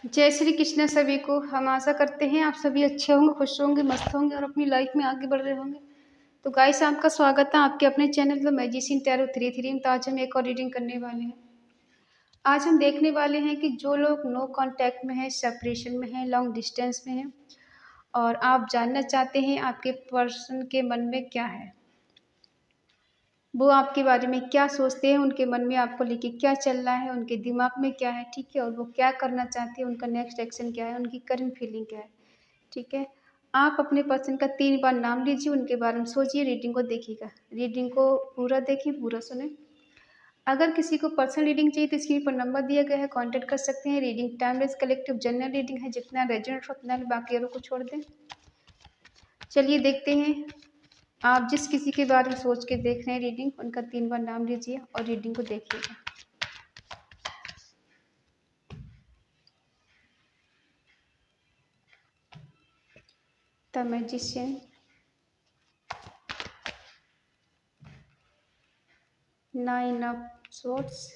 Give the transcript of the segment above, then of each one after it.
जय श्री कृष्ण सभी को। हम आशा करते हैं आप सभी अच्छे होंगे, खुश होंगे, मस्त होंगे और अपनी लाइफ में आगे बढ़ रहे होंगे। तो गाइस, आपका स्वागत है आपके अपने चैनल द मैजिशियन टैरो 33 में। तो आज हम एक और रीडिंग करने वाले हैं। आज हम देखने वाले हैं कि जो लोग नो कांटेक्ट में हैं, सेपरेशन में हैं, लॉन्ग डिस्टेंस में हैं और आप जानना चाहते हैं आपके पर्सन के मन में क्या है, वो आपके बारे में क्या सोचते हैं, उनके मन में आपको लेके क्या चल रहा है, उनके दिमाग में क्या है, ठीक है, और वो क्या करना चाहते हैं, उनका नेक्स्ट एक्शन क्या है, उनकी करंट फीलिंग क्या है, ठीक है। आप अपने पर्सन का 3 बार नाम लीजिए, उनके बारे में सोचिए, रीडिंग को देखिएगा। रीडिंग को पूरा देखिए, पूरा सुने। अगर किसी को पर्सनल रीडिंग चाहिए तो स्क्रीन पर नंबर दिया गया है, कांटेक्ट कर सकते हैं। Reading timeless collective general reading है, जितना रेजोनेट उतना बाकी औरों को छोड़ दें। चलिए देखते हैं। आप जिस किसी के बारे में सोच के देख रहे हैं रीडिंग, उनका 3 बार नाम लीजिए और रीडिंग को देखिएगा। The magician, 9 of swords,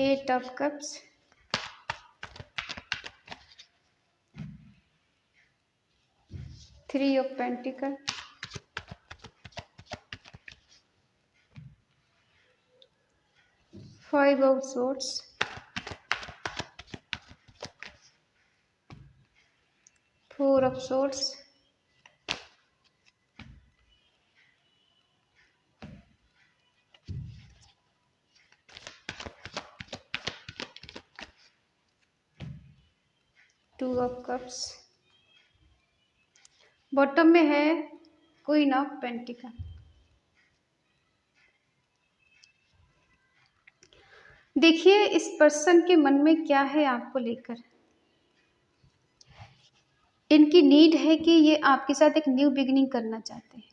8 of cups, 3 of pentacle, 5 of swords, 4 of swords, 2 of cups. Bottom में है क्वीन ऑफ पेंटिकल। देखिए इस पर्सन के मन में क्या है आपको लेकर। इनकी नीड है कि ये आपके साथ एक न्यू बिगिनिंग करना चाहते हैं,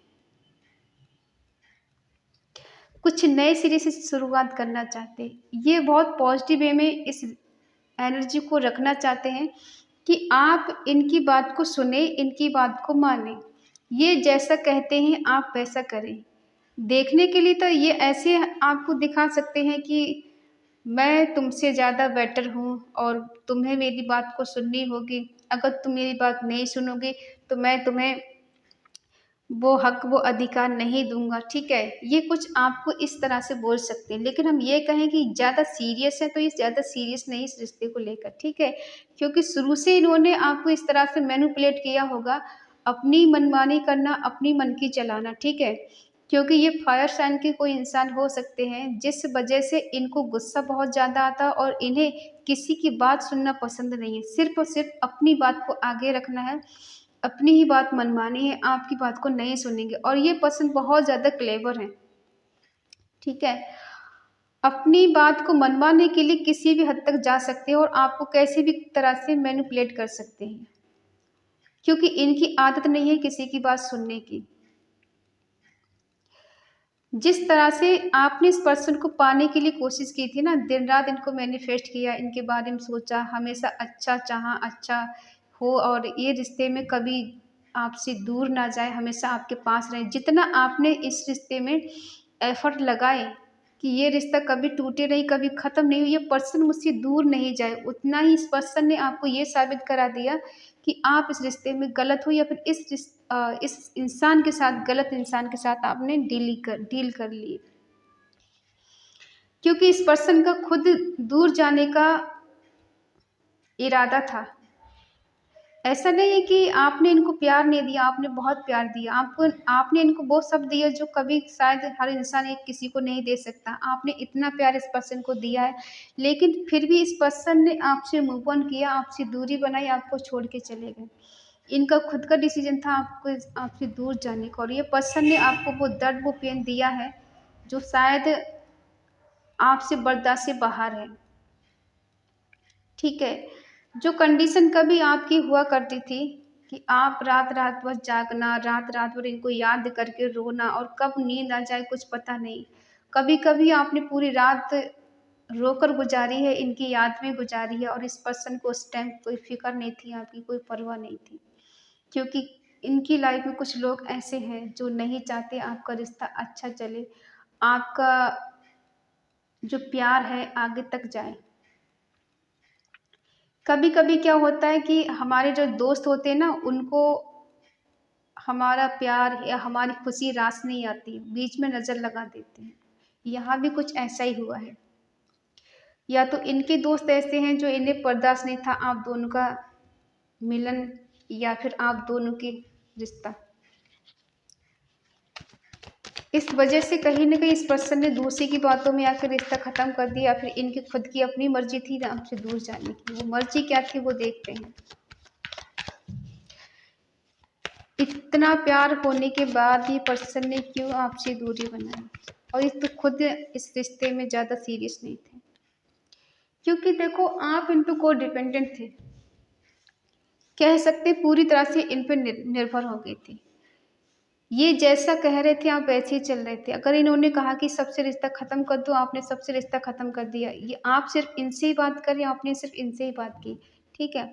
कुछ नए सिरे से शुरुआत करना चाहते हैं। ये बहुत पॉजिटिव वे में इस एनर्जी को रखना चाहते हैं कि आप इनकी बात को सुने, इनकी बात को माने। ये जैसा कहते हैं आप वैसा करें। देखने के लिए तो ये ऐसे आपको दिखा सकते हैं कि मैं तुमसे ज़्यादा बेटर हूँ और तुम्हें मेरी बात को सुननी होगी। अगर तुम मेरी बात नहीं सुनोगे तो मैं तुम्हें वो हक, वो अधिकार नहीं दूंगा, ठीक है। ये कुछ आपको इस तरह से बोल सकते हैं। लेकिन हम ये कहें कि ज़्यादा सीरियस है तो ये ज़्यादा सीरियस नहीं इस रिश्ते को लेकर, ठीक है। क्योंकि शुरू से इन्होंने आपको इस तरह से मैनिपुलेट किया होगा, अपनी मनमानी करना, अपनी मन की चलाना, ठीक है। क्योंकि ये फायर साइन के कोई इंसान हो सकते हैं जिस वजह से इनको गुस्सा बहुत ज़्यादा आता है और इन्हें किसी की बात सुनना पसंद नहीं है। सिर्फ और सिर्फ अपनी बात को आगे रखना है, अपनी ही बात मनमानी है, आपकी बात को नहीं सुनेंगे। और ये पर्सन बहुत ज़्यादा क्लेवर है, ठीक है। अपनी बात को मनवाने के लिए किसी भी हद तक जा सकते हैं और आपको कैसी भी तरह से मैनिपुलेट कर सकते हैं, क्योंकि इनकी आदत नहीं है किसी की बात सुनने की। जिस तरह से आपने इस पर्सन को पाने के लिए कोशिश की थी ना, दिन रात इनको मैनिफेस्ट किया, इनके बारे में सोचा, हमेशा अच्छा चाहा, अच्छा हो और ये रिश्ते में कभी आपसे दूर ना जाए, हमेशा आपके पास रहे। जितना आपने इस रिश्ते में एफर्ट लगाए कि ये रिश्ता कभी टूटे नहीं, कभी ख़त्म नहीं हो, ये पर्सन मुझसे दूर नहीं जाए, उतना ही इस पर्सन ने आपको ये साबित करा दिया कि आप इस रिश्ते में गलत हो या फिर इस इंसान के साथ, गलत इंसान के साथ आपने डील कर ली। क्योंकि इस पर्सन का खुद दूर जाने का इरादा था। ऐसा नहीं है कि आपने इनको प्यार नहीं दिया, आपने बहुत प्यार दिया। आपने इनको वो सब दिया जो कभी शायद हर इंसान एक किसी को नहीं दे सकता। आपने इतना प्यार इस पर्सन को दिया है, लेकिन फिर भी इस पर्सन ने आपसे मूव ऑन किया, आपसे दूरी बनाई, आपको छोड़ के चले गए। इनका खुद का डिसीजन था आपको आपसे दूर जाने का, और ये पर्सन ने आपको वो दर्द, वो पेन दिया है जो शायद आपसे बर्दाश्त से बाहर है, ठीक है। जो कंडीशन कभी आपकी हुआ करती थी कि आप रात रात भर जागना, रात रात भर इनको याद करके रोना और कब नींद आ जाए कुछ पता नहीं। कभी कभी आपने पूरी रात रोकर गुजारी है, इनकी याद में गुजारी है, और इस पर्सन को उस टाइम कोई फिक्र नहीं थी, आपकी कोई परवाह नहीं थी। क्योंकि इनकी लाइफ में कुछ लोग ऐसे हैं जो नहीं चाहते आपका रिश्ता अच्छा चले, आपका जो प्यार है आगे तक जाए। कभी कभी क्या होता है कि हमारे जो दोस्त होते हैं ना, उनको हमारा प्यार या हमारी खुशी रास नहीं आती, बीच में नज़र लगा देते हैं। यहाँ भी कुछ ऐसा ही हुआ है। या तो इनके दोस्त ऐसे हैं जो इन्हें बर्दाश्त नहीं था आप दोनों का मिलन, या फिर आप दोनों की रिश्ता। इस वजह से कहीं न कहीं इस पर्सन ने दूसरे की बातों में आकर रिश्ता ख़त्म कर दिया, या फिर इनकी खुद की अपनी मर्ज़ी थी ना आपसे दूर जाने की। वो मर्ज़ी क्या थी वो देखते हैं। इतना प्यार होने के बाद ये पर्सन ने क्यों आपसे दूरी बनाई? और ये तो खुद इस रिश्ते में ज़्यादा सीरियस नहीं थे। क्योंकि देखो, आप इन पे कोडिपेंडेंट थे। कह सकते हैं पूरी तरह से इन पे निर्भर हो गए थे। ये जैसा कह रहे थे आप वैसे ही चल रहे थे। अगर इन्होंने कहा कि सबसे रिश्ता ख़त्म कर दो, आपने सबसे रिश्ता ख़त्म कर दिया। ये आप सिर्फ़ इनसे ही बात करें, आपने सिर्फ़ इनसे ही बात की, ठीक है?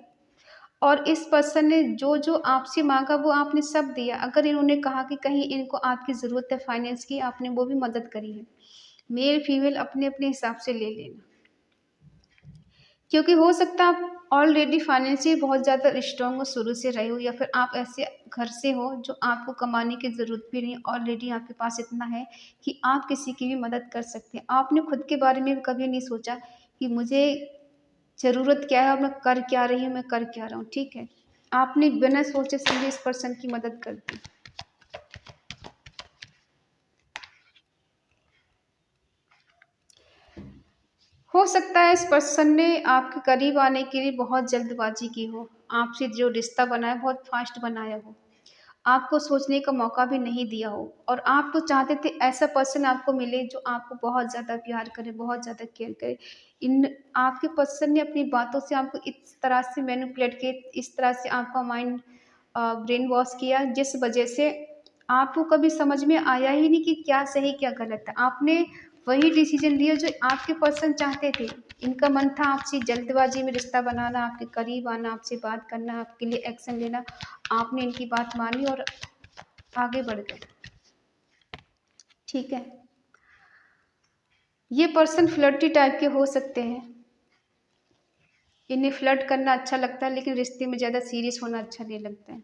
और इस पर्सन ने जो आपसे माँगा वो आपने सब दिया। अगर इन्होंने कहा कि कहीं इनको आपकी ज़रूरत है फाइनेंस की, आपने वो भी मदद करी है। मेल फीमेल अपने-अपने हिसाब से ले लेना। क्योंकि हो सकता है आप ऑलरेडी फाइनेंशियली बहुत ज़्यादा स्ट्रॉन्ग हो, शुरू से रहे हो, या फिर आप ऐसे घर से हो जो आपको कमाने की ज़रूरत भी नहीं, ऑलरेडी आपके पास इतना है कि आप किसी की भी मदद कर सकते हैं। आपने खुद के बारे में भी कभी नहीं सोचा कि मुझे ज़रूरत क्या है और मैं कर क्या रही हूँ, मैं कर क्या रहा हूँ, ठीक है? आपने बिना सोचे समझे इस पर्सन की मदद कर दी। हो सकता है इस पर्सन ने आपके करीब आने के लिए बहुत जल्दबाजी की हो, आपसे जो रिश्ता बनाया बहुत फास्ट बनाया हो, आपको सोचने का मौका भी नहीं दिया हो, और आप तो चाहते थे ऐसा पर्सन आपको मिले जो आपको बहुत ज़्यादा प्यार करे, बहुत ज़्यादा केयर करे। इन आपके पर्सन ने अपनी बातों से आपको इस तरह से मैनिपुलेट किए, इस तरह से आपका माइंड ब्रेन वॉश किया, जिस वजह से आपको कभी समझ में आया ही नहीं कि क्या सही क्या गलत है। आपने वही डिसीजन लिया जो आपके पर्सन चाहते थे। इनका मन था आपसे जल्दबाजी में रिश्ता बनाना, आपके करीब आना, आपसे बात करना, आपके लिए एक्शन लेना। आपने इनकी बात मानी और आगे बढ़ गए, ठीक है? ये पर्सन फ्लर्टी टाइप के हो सकते हैं। इन्हें फ्लर्ट करना अच्छा लगता है, लेकिन रिश्ते में ज़्यादा सीरियस होना अच्छा नहीं लगता है।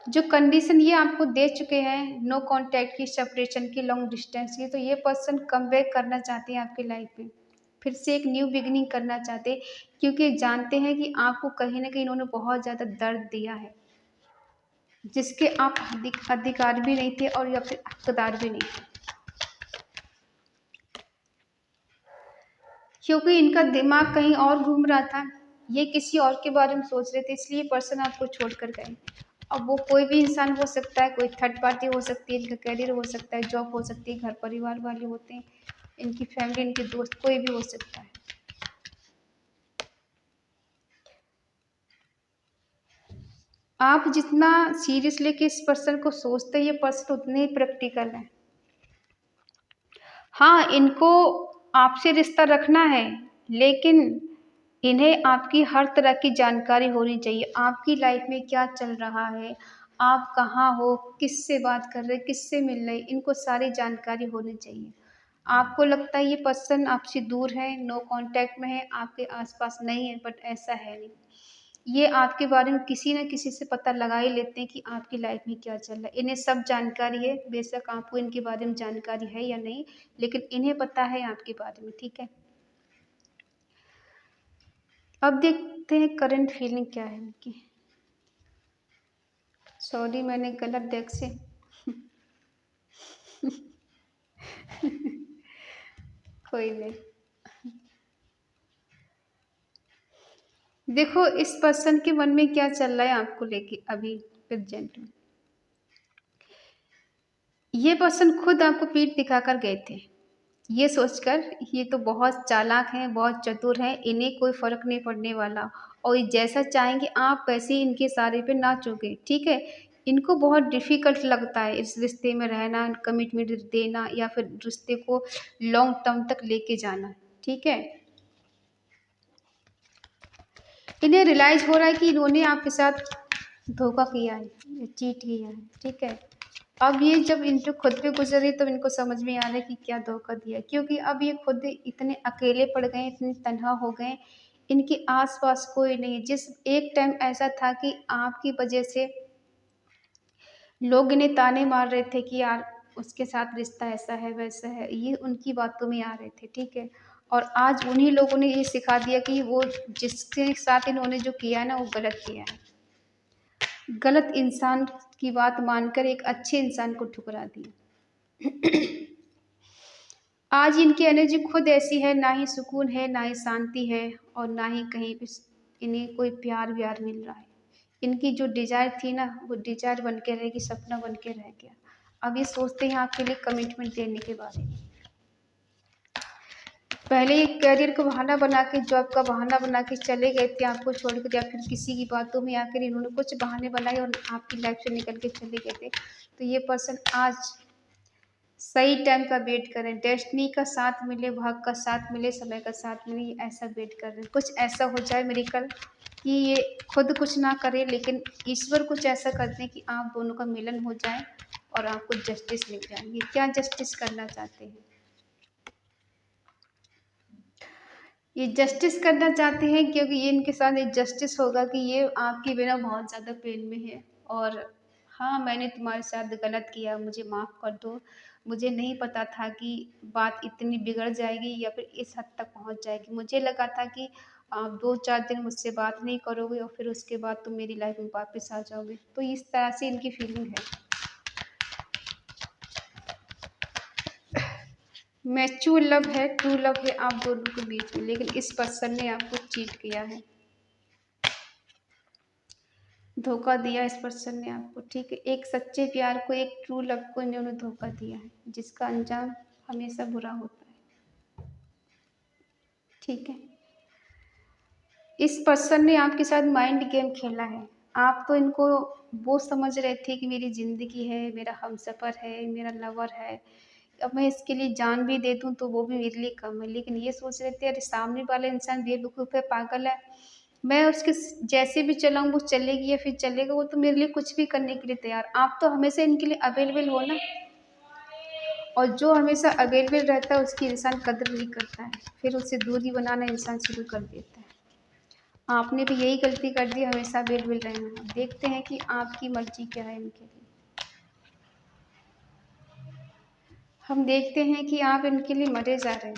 जो कंडीशन ये आपको दे चुके हैं, नो कॉन्टैक्ट की, सेपरेशन की, लॉन्ग डिस्टेंस की, तो ये पर्सन कमबैक करना चाहते हैं आपकी लाइफ में। फिर से एक न्यू बिगिनिंग करना चाहते हैं, क्योंकि जानते हैं कि आपको कहीं न कहीं इन्होंने बहुत ज़्यादा दर्द दिया है, जिसके आप अधिकार भी नहीं थे और या फिर हकदार भी नहीं थे। क्योंकि इनका दिमाग कहीं और घूम रहा था, ये किसी और के बारे में सोच रहे थे, इसलिए पर्सन आपको छोड़कर गए। अब वो कोई भी इंसान हो सकता है, कोई थर्ड पार्टी हो सकती है, इनका करियर हो सकता है, जॉब हो सकती है, घर परिवार वाले होते हैं, इनकी फैमिली, इनके दोस्त, कोई भी हो सकता है। आप जितना सीरियस लेके इस पर्सन को सोचते हैं, ये पर्सन उतने ही प्रैक्टिकल है। हाँ, इनको आपसे रिश्ता रखना है, लेकिन इन्हें आपकी हर तरह की जानकारी होनी चाहिए। आपकी लाइफ में क्या चल रहा है, आप कहाँ हो, किससे बात कर रहे हैं, किससे मिल रहे हैं, इनको सारी जानकारी होनी चाहिए। आपको लगता है ये पर्सन आपसे दूर है, नो कॉन्टैक्ट में है, आपके आस-पास नहीं है, बट ऐसा है नहीं। ये आपके बारे में किसी न किसी से पता लगा ही लेते हैं कि आपकी लाइफ में क्या चल रहा है। इन्हें सब जानकारी है, बेशक आपको इनके बारे में जानकारी है या नहीं, लेकिन इन्हें पता है आपके बारे में, ठीक है? अब देखते हैं करंट फीलिंग क्या है उनकी। सॉरी, मैंने गलत डेक से कोई नहीं। देखो इस पर्सन के मन में क्या चल रहा है आपको लेके अभी प्रेजेंट में। ये पर्सन खुद आपको पीठ दिखाकर गए थे, ये सोचकर ये तो बहुत चालाक हैं, बहुत चतुर हैं, इन्हें कोई फ़र्क नहीं पड़ने वाला, और ये जैसा चाहेंगे आप वैसे ही इनके इशारे पे नाचोगे, ठीक है? इनको बहुत डिफ़िकल्ट लगता है इस रिश्ते में रहना, कमिटमेंट देना, या फिर रिश्ते को लॉन्ग टर्म तक लेके जाना, ठीक है? इन्हें रियलाइज़ हो रहा है कि इन्होंने आपके साथ धोखा किया है, चीट किया है, ठीक है? अब ये जब इनसे खुद पे गुज़री तब इनको समझ में आ रहा है कि क्या धोखा दिया, क्योंकि अब ये खुद इतने अकेले पड़ गए हैं, इतने तन्हा हो गए हैं, इनके आस-पास कोई नहीं है। जिस एक टाइम ऐसा था कि आपकी वजह से लोग इन्हें ताने मार रहे थे कि यार उसके साथ रिश्ता ऐसा है, वैसा है, ये उनकी बातों में आ रहे थे, ठीक है? और आज उन्हीं लोगों ने ये सिखा दिया कि वो जिसके साथ इन्होंने जो किया है ना, वो गलत किया है। गलत इंसान की बात मानकर एक अच्छे इंसान को ठुकरा दिया। आज इनकी एनर्जी खुद ऐसी है, ना ही सुकून है, ना ही शांति है और ना ही कहीं पे इन्हें कोई प्यार-व्यार मिल रहा है। इनकी जो डिज़ायर थी ना, वो डिज़ायर बन के रह गई, सपना बन के रह गया। अब ये सोचते हैं आपके लिए कमिटमेंट देने के बारे में। पहले ये करियर को बहाना बना के, जॉब का बहाना बना के चले गए थे आपको छोड़कर, या फिर किसी की बातों में आकर इन्होंने कुछ बहाने बनाए और आपकी लाइफ से निकल के चले गए थे। तो ये पर्सन आज सही टाइम का वेट करें, डेस्टिनी का साथ मिले, भाग का साथ मिले, समय का साथ मिले, ये ऐसा वेट कर रहे हैं। कुछ ऐसा हो जाए मिरेकल कि ये खुद कुछ ना करे, लेकिन ईश्वर कुछ ऐसा कर दें कि आप दोनों का मिलन हो जाए और आपको जस्टिस मिल जाए। ये क्या जस्टिस करना चाहते हैं? ये जस्टिस करना चाहते हैं क्योंकि ये इनके साथ एक जस्टिस होगा कि ये आपके बिना बहुत ज़्यादा पेन में है और हाँ, मैंने तुम्हारे साथ गलत किया, मुझे माफ़ कर दो। मुझे नहीं पता था कि बात इतनी बिगड़ जाएगी या फिर इस हद तक पहुँच जाएगी। मुझे लगा था कि आप 2-4 दिन मुझसे बात नहीं करोगे और फिर उसके बाद तुम मेरी लाइफ़ में वापस आ जाओगे। तो इस तरह से इनकी फीलिंग है। मैच्योर लव है, ट्रू लव है आप दोनों के बीच में, लेकिन इस पर्सन ने आपको चीट किया है। धोखा दिया इस पर्सन ने आपको, ठीक है? एक सच्चे प्यार को, एक ट्रू लव को इन्होंने धोखा दिया है, जिसका अंजाम हमेशा बुरा होता है, ठीक है? इस पर्सन ने आपके साथ माइंड गेम खेला है। आप तो इनको वो समझ रहे थे कि मेरी ज़िंदगी है, मेरा हमसफ़र है, मेरा लवर है। अब मैं इसके लिए जान भी दे दूँ तो वो भी मेरे लिए कम है। लेकिन ये सोच रहे थे अरे सामने वाला इंसान बेवकूफ़ है, पागल है। मैं उसके जैसे भी चलाऊँ वो चलेगी या फिर चलेगा, वो तो मेरे लिए कुछ भी करने के लिए तैयार। आप तो हमेशा इनके लिए अवेलेबल हो ना, और जो हमेशा अवेलेबल रहता है उसकी इंसान कदर नहीं करता है, फिर उससे दूरी बनाना इंसान शुरू कर देता है। आपने भी यही गलती कर दी, हमेशा अवेलेबल रहना। अब देखते हैं कि आपकी मर्ज़ी क्या है इनके लिए। हम देखते हैं कि आप इनके लिए मरे जा रहे हैं।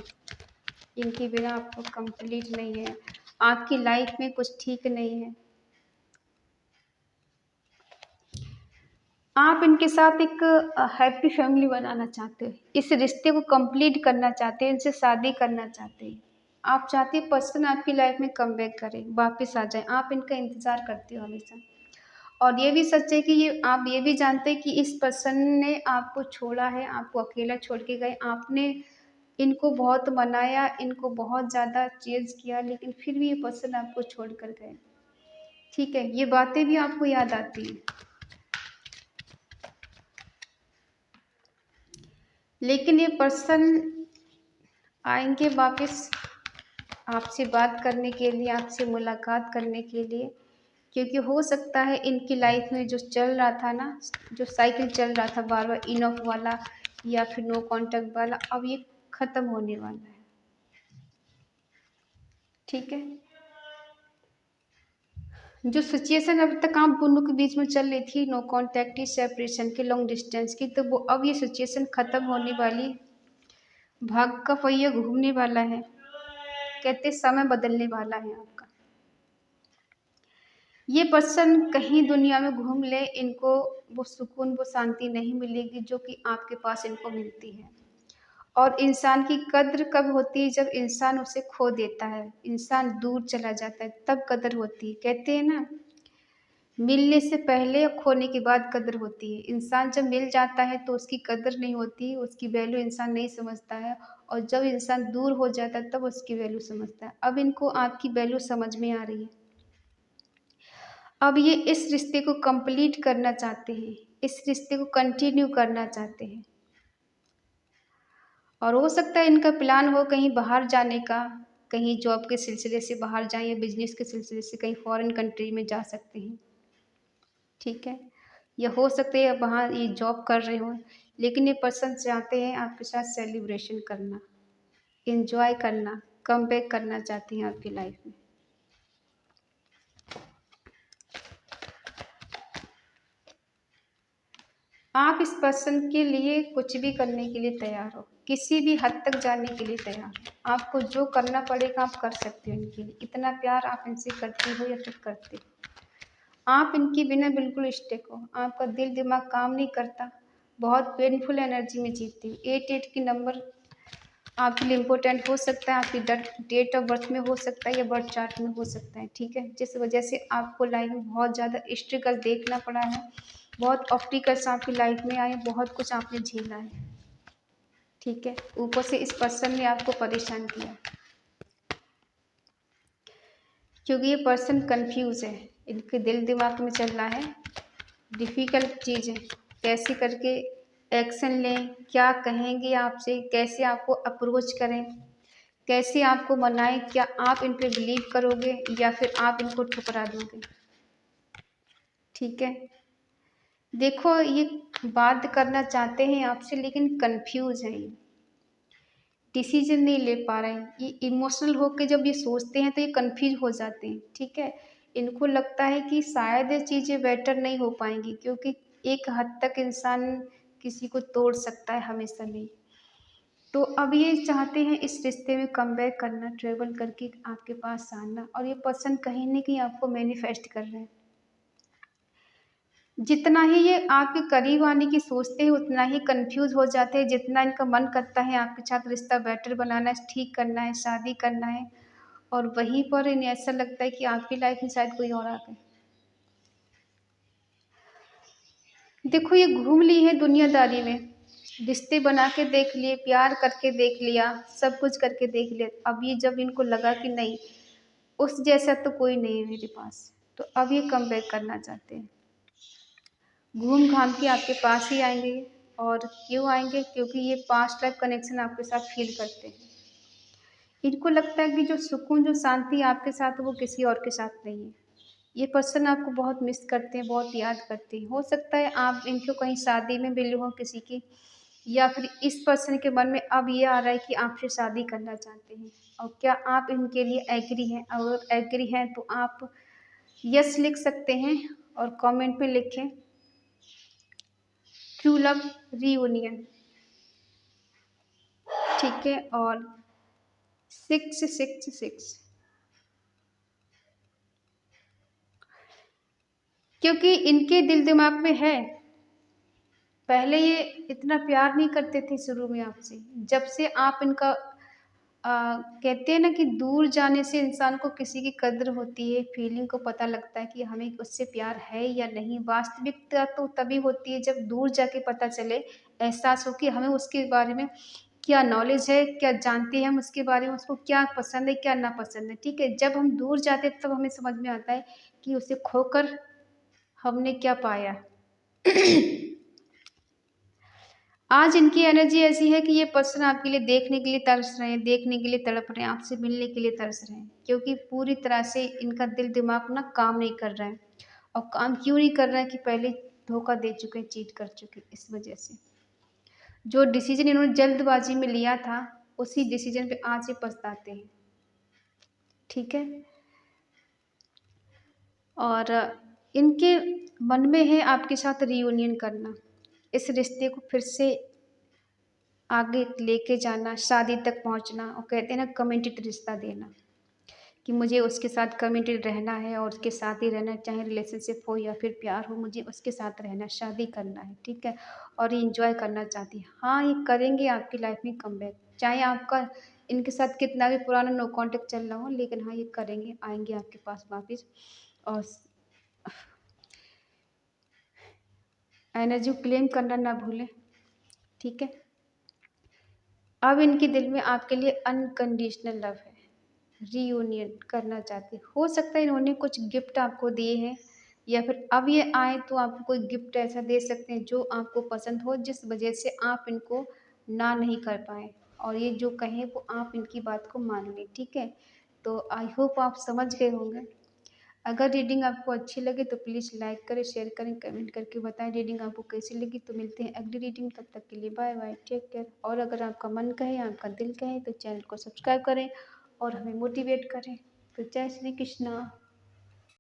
इनके बिना आपको कंप्लीट नहीं है, आपकी लाइफ में कुछ ठीक नहीं है। आप इनके साथ एक हैप्पी फैमिली बनाना चाहते हो, इस रिश्ते को कंप्लीट करना चाहते हैं, इनसे शादी करना चाहते हैं। आप चाहते हैं पर्सन आपकी लाइफ में कमबैक करे, वापस आ जाए, आप इनका इंतज़ार करते हो हमेशा। और ये भी सच है कि ये आप ये भी जानते हैं कि इस पर्सन ने आपको छोड़ा है, आपको अकेला छोड़ के गए। आपने इनको बहुत मनाया, इनको बहुत ज़्यादा चीज़ किया, लेकिन फिर भी ये पर्सन आपको छोड़ कर गए। ठीक है? ये बातें भी आपको याद आती हैं। लेकिन ये पर्सन आएँगे वापस आपसे बात करने के लिए, आपसे मुलाकात करने के लिए, क्योंकि हो सकता है इनकी लाइफ में जो चल रहा था ना, जो साइकिल चल रहा था बार-बार इन ऑफ वाला या फिर नो कॉन्टैक्ट वाला, अब ये ख़त्म होने वाला है। ठीक है? जो सिचुएशन अब तक आप दोनों के बीच में चल रही थी, नो कॉन्टैक्ट की, सेपरेशन की, लॉन्ग डिस्टेंस की, तो वो अब ये सिचुएशन ख़त्म होने वाली, भाग्य का पहिया घूमने वाला है। कहते समय बदलने वाला है आपका। ये पर्सन कहीं दुनिया में घूम ले, इनको वो सुकून, वो शांति नहीं मिलेगी जो कि आपके पास इनको मिलती है। और इंसान की कद्र कब होती है? जब इंसान उसे खो देता है, इंसान दूर चला जाता है, तब कद्र होती है। कहते हैं ना, मिलने से पहले और खोने के बाद कद्र होती है। इंसान जब मिल जाता है तो उसकी कद्र नहीं होती, उसकी वैल्यू इंसान नहीं समझता है, और जब इंसान दूर हो जाता है तब उसकी वैल्यू समझता है। अब इनको आपकी वैल्यू समझ में आ रही है। अब ये इस रिश्ते को कंप्लीट करना चाहते हैं, इस रिश्ते को कंटिन्यू करना चाहते हैं। और हो सकता है इनका प्लान हो कहीं बाहर जाने का, कहीं जॉब के सिलसिले से बाहर जाएँ या बिज़नेस के सिलसिले से कहीं फ़ॉरेन कंट्री में जा सकते हैं, ठीक है? या हो सकता है वहाँ ये जॉब कर रहे हों, लेकिन ये पर्सन चाहते हैं आपके साथ सेलिब्रेशन करना, एन्जॉय करना, कमबैक करना चाहते हैं आपकी लाइफ़ में। आप इस पर्सन के लिए कुछ भी करने के लिए तैयार हो, किसी भी हद तक जाने के लिए तैयार हो। आपको जो करना पड़ेगा आप कर सकते हो इनके लिए। इतना प्यार आप इनसे करते हो या फिर करते हो। आप इनके बिना बिल्कुल स्टक हो, आपका दिल दिमाग काम नहीं करता, बहुत पेनफुल एनर्जी में जीतती हो। 88 की नंबर आपके लिए इम्पोर्टेंट हो सकता है, आपकी डेट ऑफ बर्थ में हो सकता है या बर्थ चार्ट में हो सकता है, ठीक है। जिस वजह से आपको लाइफ में बहुत ज़्यादा स्ट्रगल देखना पड़ा है, बहुत ऑब्स्टिकल्स आपकी लाइफ में आए, बहुत कुछ आपने झेला है, ठीक है। ऊपर से इस पर्सन ने आपको परेशान किया, क्योंकि ये पर्सन कंफ्यूज है, इनके दिल दिमाग में चल रहा है डिफ़िकल्ट चीज़ें, कैसे करके एक्शन लें, क्या कहेंगे आपसे, कैसे आपको अप्रोच करें, कैसे आपको मनाएं, क्या आप इन पे बिलीव करोगे या फिर आप इनको ठुकरा दोगे, ठीक है। देखो ये बात करना चाहते हैं आपसे लेकिन कंफ्यूज हैं, ये डिसीजन नहीं ले पा रहे हैं, ये इमोशनल होके जब ये सोचते हैं तो ये कंफ्यूज हो जाते हैं, ठीक है। इनको लगता है कि शायद ये चीज़ें बेटर नहीं हो पाएंगी, क्योंकि एक हद तक इंसान किसी को तोड़ सकता है हमेशा नहीं। तो अब ये चाहते हैं इस रिश्ते में कम बैक करना, ट्रेवल करके आपके पास आना, और ये पर्सन कहीं ना कहीं आपको मैनिफेस्ट कर रहे हैं। जितना ही ये आपके करीब आने की सोचते हैं उतना ही कंफ्यूज हो जाते हैं, जितना इनका मन करता है आपके साथ रिश्ता बेटर बनाना है, ठीक करना है, शादी करना है, और वहीं पर इन्हें ऐसा लगता है कि आपकी लाइफ में शायद कोई और आ गए। देखो ये घूम ली है दुनियादारी में, रिश्ते बना के देख लिए, प्यार करके देख लिया, सब कुछ करके देख लिया। अब ये जब इनको लगा कि नहीं, उस जैसा तो कोई नहीं है मेरे पास, तो अब ये कम बैक करना चाहते हैं। घूम घाम के आपके पास ही आएंगे, और क्यों आएंगे, क्योंकि ये पास्ट लाइफ कनेक्शन आपके साथ फील करते हैं। इनको लगता है कि जो सुकून जो शांति आपके साथ है वो किसी और के साथ नहीं है। ये पर्सन आपको बहुत मिस करते हैं, बहुत याद करते हैं। हो सकता है आप इनको कहीं शादी में मिले हो किसी की, या फिर इस पर्सन के मन में अब ये आ रहा है कि आपसे शादी करना चाहते हैं। और क्या आप इनके लिए एग्री हैं? अगर एग्री हैं तो आप यस लिख सकते हैं और कमेंट में लिखें ट्रू लव रीयूनियन, ठीक है। और 666, क्योंकि इनके दिल दिमाग में है, पहले ये इतना प्यार नहीं करते थे शुरू में आपसे। जब से आप इनका कहते हैं ना कि दूर जाने से इंसान को किसी की कद्र होती है, फीलिंग को पता लगता है कि हमें उससे प्यार है या नहीं। वास्तविकता तो तभी होती है जब दूर जाके पता चले, एहसास हो कि हमें उसके बारे में क्या नॉलेज है, क्या जानते हैं हम उसके बारे में, उसको क्या पसंद है क्या नापसंद है, ठीक है। जब हम दूर जाते हैं तब हमें समझ में आता है कि उसे खोकर हमने क्या पाया। आज इनकी एनर्जी ऐसी है कि ये पर्सन आपके लिए देखने के लिए तरस रहे हैं, देखने के लिए तड़प रहे हैं, आपसे मिलने के लिए तरस रहे हैं, क्योंकि पूरी तरह से इनका दिल दिमाग ना काम नहीं कर रहा है। और काम क्यों नहीं कर रहा है कि पहले धोखा दे चुके हैं, चीट कर चुके हैं, इस वजह से जो डिसीजन इन्होंने जल्दबाजी में लिया था उसी डिसीजन पे आज ये पछताते हैं, ठीक है। और इनके मन में है आपके साथ रियूनियन करना, इस रिश्ते को फिर से आगे लेके जाना, शादी तक पहुंचना, और कहते हैं ना कमिटेड रिश्ता देना, कि मुझे उसके साथ कमिटेड रहना है और उसके साथ ही रहना, चाहे रिलेशनशिप हो या फिर प्यार हो, मुझे उसके साथ रहना, शादी करना है, ठीक है। और ये इंजॉय करना चाहती है। हाँ ये करेंगे आपकी लाइफ में कम बैक, चाहे आपका इनके साथ कितना भी पुराना नो कॉन्टेक्ट चल रहा हो, लेकिन हाँ ये करेंगे, आएंगे आपके पास वापिस। और एनर्जी क्लेम करना ना भूलें, ठीक है। अब इनके दिल में आपके लिए अनकंडीशनल लव है, रीयूनियन करना चाहते। हो सकता है इन्होंने कुछ गिफ्ट आपको दिए हैं, या फिर अब ये आए तो आपको कोई गिफ्ट ऐसा दे सकते हैं जो आपको पसंद हो, जिस वजह से आप इनको ना नहीं कर पाए, और ये जो कहें वो आप इनकी बात को मान लें, ठीक है। तो आई होप आप समझ गए होंगे। अगर रीडिंग आपको अच्छी लगे तो प्लीज़ लाइक करें, शेयर करें, कमेंट करके बताएं रीडिंग आपको कैसी लगी। तो मिलते हैं अगली रीडिंग, तब तक के लिए बाय बाय, टेक केयर। और अगर आपका मन कहे, आपका दिल कहे तो चैनल को सब्सक्राइब करें और हमें मोटिवेट करें। तो जय श्री कृष्णा।